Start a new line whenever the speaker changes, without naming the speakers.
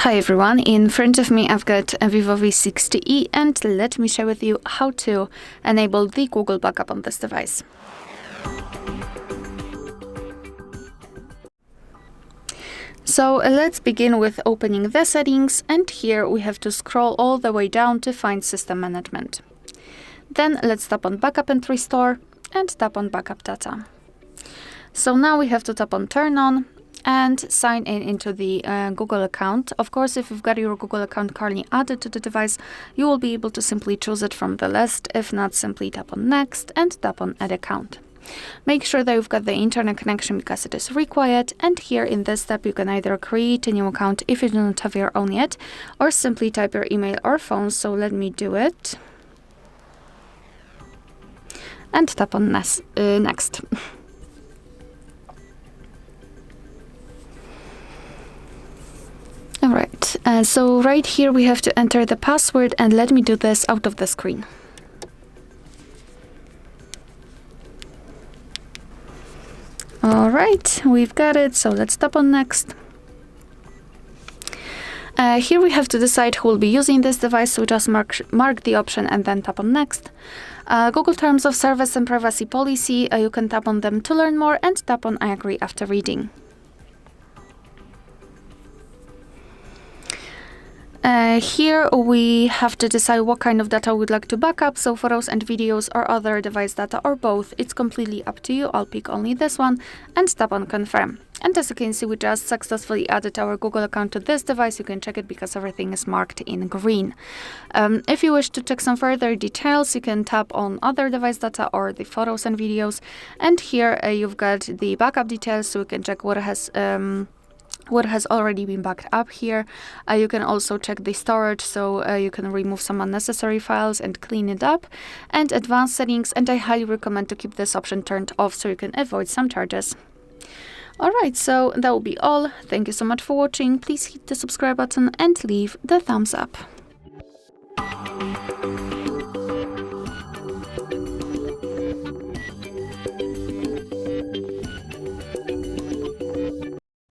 Hi everyone, in front of me I've got a VIVO V60E and let me share with you how to enable the Google backup on this device. So let's begin with opening the settings, and here we have to scroll all the way down to find system management. Then let's tap on backup and restore and tap on backup data. So now we have to tap on turn on and sign in into the Google account. Of course, if you've got your Google account currently added to the device, you will be able to simply choose it from the list. If not, simply tap on next and tap on add account. Make sure that you've got the internet connection because it is required, and here in this step you can either create a new account if you do not have your own yet, or simply type your email or phone. So let me do it and tap on next. Alright, so right here we have to enter the password, and let me do this out of the screen. Alright, we've got it, so let's tap on next. Here we have to decide who will be using this device, so just mark the option and then tap on next. Google Terms of Service and Privacy Policy, you can tap on them to learn more and tap on I agree after reading. Here we have to decide what kind of data we'd like to backup, so photos and videos or other device data or both. It's completely up to you. I'll pick only this one and tap on confirm. And as you can see, we just successfully added our Google account to this device. You can check it because everything is marked in green. If you wish to check some further details, you can tap on other device data or the photos and videos. And here you've got the backup details, so you can check what has already been backed up here. You can also check the storage, so you can remove some unnecessary files and clean it up, and advanced settings, and I highly recommend to keep this option turned off so you can avoid some charges. Alright, so that will be all. Thank you so much for watching. Please hit the subscribe button and leave the thumbs up.